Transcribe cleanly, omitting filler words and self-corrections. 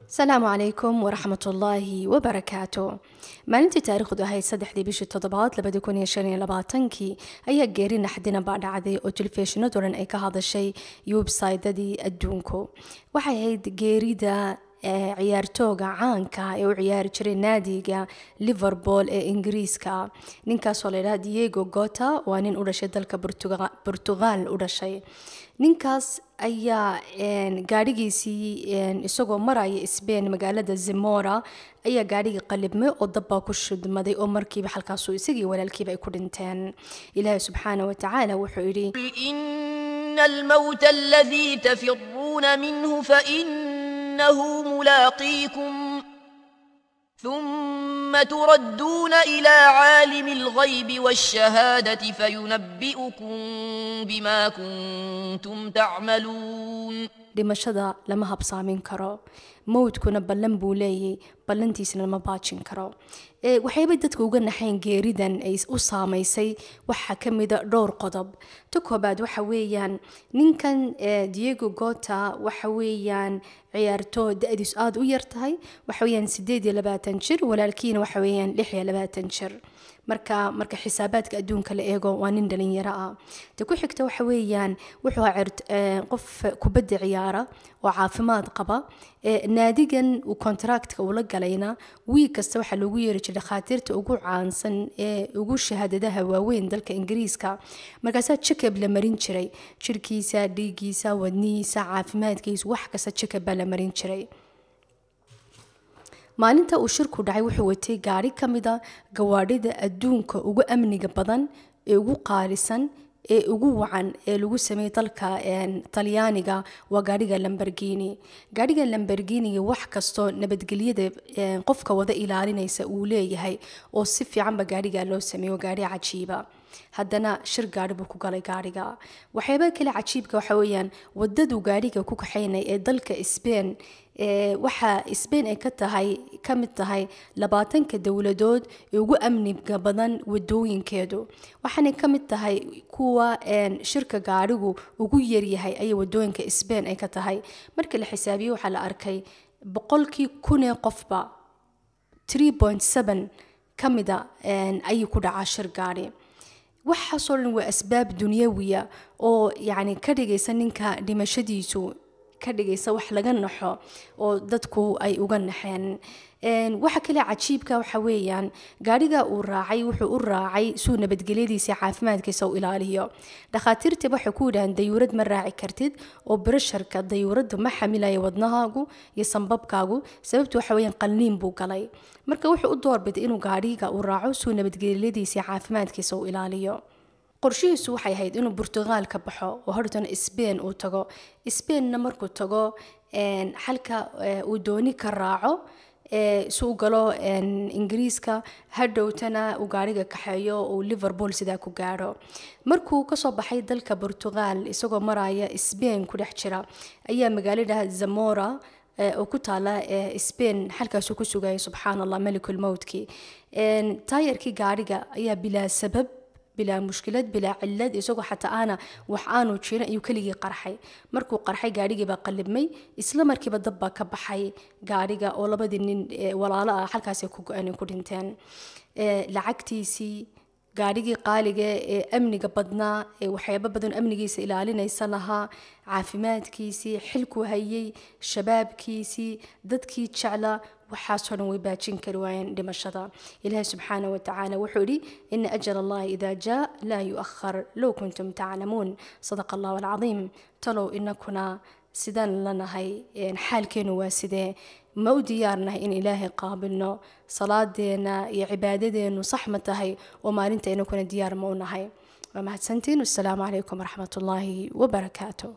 السلام عليكم ورحمة الله وبركاته. maalintii taariikhdu ahayd 3 bishii toddobaad 2025 ayaa geeri naxdina baa dhacday oo telefishinadu dhan ay ka hadashay website-dadii adduunku. waxay ahayd geerida ciyaartooga caanka ee u ciyaari jiray naadiga Liverpool ee Ingiriiska, ninkaas oo la yiraahdo Diego Jota, waa nin u dhashay dalka Portugal u dhashay. ninkaas ayaa gaadhigiisii isagoo maraya Spain magaalada Zamora ayaa gaadhiga qalibmay oo dabba ku shidmaday oo markiiba halkaas uu isagii walaalkiiba ay ku dhinteen. Ilaahay subxaanahu wa ta'ala wuxuu yiri innal mawta alladhi tafirruna minhu fa innahu mulaqiikum ثم تردون إلى عالم الغيب والشهادة فينبئكم بما كنتم تعملون. dhimashada lama habsaamin karo, mowdkuna ballan buu leeyahay, ballantiisana lama baajin karo. waxayba dadka uga naxayn geeridan ay u saamaysay waxa ka mid ah dhowr qodob. ta koobaad waxa weeyaan ninkan Diego Jota waxa weeyaan ciyaartooy da'diisu aad u yar tahay, waxa weeyaan 28 jir, walaalkiina waxa weeyaan 26 jir. marka xisaabaadka adduunka la eego waa nin dhalinyaro ah. ta ku xigta waxa weeyaan wuxuu qof kubadda ciyaara oo caafimaad qaba. naadigan uu contractka uu la galayna wiig kasta waxa lagu yeeri jiray dhakhaatiirta ugu caansan ee ugu shahaadadaha waaweyn dalka Ingiriiska. markaasaa check-up la marin jiray, jirkiisa, dhiigiisa, wadnihiisa, caafimaadkiisa, wax kasta check-up baa la marin jiray. maalinta uu shirku dhacay wuxuu watay gaari ka mid ah gawaadhida adduunka ugu amniga badan ee ugu qaalisan ee ugu wacan ee lagu sameeyay dalka Talyaaniga waa gaariga Lamborghini. gaariga Lamborghini wax kasto nabadgelyada qofka wada ilaalinaysa uu leeyahay oo si fiican ba gaariga loo sameeyo, gaari cajiiba. haddana shir gaari buu ku galay gaariga. waxyaabo kale cajiibka waxa weeyaan wadadu gaariga ku kaxaynay ee dalka Spain waxa Spain ay ka mid tahay 20 dawladood ee ugu amniga badan wadooyinkeedu. waxaana ka mid tahay kuwa shirka gaarigu ugu yar yahay ay wadooyinka Spain ay ka tahay. markii la xisaabiyo waxa la arkay 100,000 qofba 3.7 kamida ay ku dhacaa shir gaari. waxaasoo dhan waa asbaab dunyawiya oo yani ka dhigaysa ninka dhimashadiisu ka dhigaysa wax laga naxo oo dadku ay uga naxeen. waxa kale cajiibka waxa weeyaan gaariga uu raacay wuxuu u raacay suu nabadgelyadiisa caafimaadkiisa u ilaaliyo. dhakhaatiirta waxay ku yiraahdeen dayuurad ma raaci kartid oo pressureka dayuuradda ma xamilayo wadnahaagu iyo sanbabkaagu, sababtu waxa weeyaan qalniin buu galay. marka wuxuu u doorbiday inuu gaariga u raaco suu nabadgelyadiisa caafimaadkiisa u ilaaliyo. qorshihiisu waxay ahayd inuu Portugal ka baxo oo hortan Spain uu tago. Spainna markuu tago halka uu dooni ka raaco suu galo Ingiriiska, hadhowtana uu gaariga kaxeeyo oo Liverpool sidaa ku gaaro. markuu ka soo baxay dalka Portugal isagoo maraya Spain ku dhex jira ayaa magaalada Zamora oo ku taala Spain halkaas uu ku sugay subxaanallah malikul mawtki. taayirkii gaariga ayaa bilaa sabab بلا مشكلات بلا علاد isagoo xataa ana wax aanu jirin ayuu kaligii qarxay. markuu qarxay gaarigii baa qalibmay, isla markiiba dab baa ka baxay gaariga oo labadii nin walaalo ah halkaas ay ku go'aan ku dhinteen. lacagtiisii gaarigii qaaliga ee amniga badnaa ee waxyaabo badan amnigiisa ilaalinaysa lahaa, caafimaadkiisii, xilku hayay, shabaabkiisii, dadkii jeclaa waxaasoo dhan way baajin kari waayeen dhimashada. ilaahay subxaanahu wa ta'ala wuxuu yidhi ina ajal allahi idaa jaa laa yu'akhkhar low kuntum taclamuun. sadaqa allahu alcadiim. talow inakuna sidaan lanahay xaalkeenu waa sidee? ma u diyaarnahay in ilaahay qaabilno? salaadeena iyo cibaadadeenu sax ma tahay oo maalinta inakuna diyaar ma u nahay? waa mahadsantiin. wassalaamu calaykum waraxmatullaahi wabarakaatuh.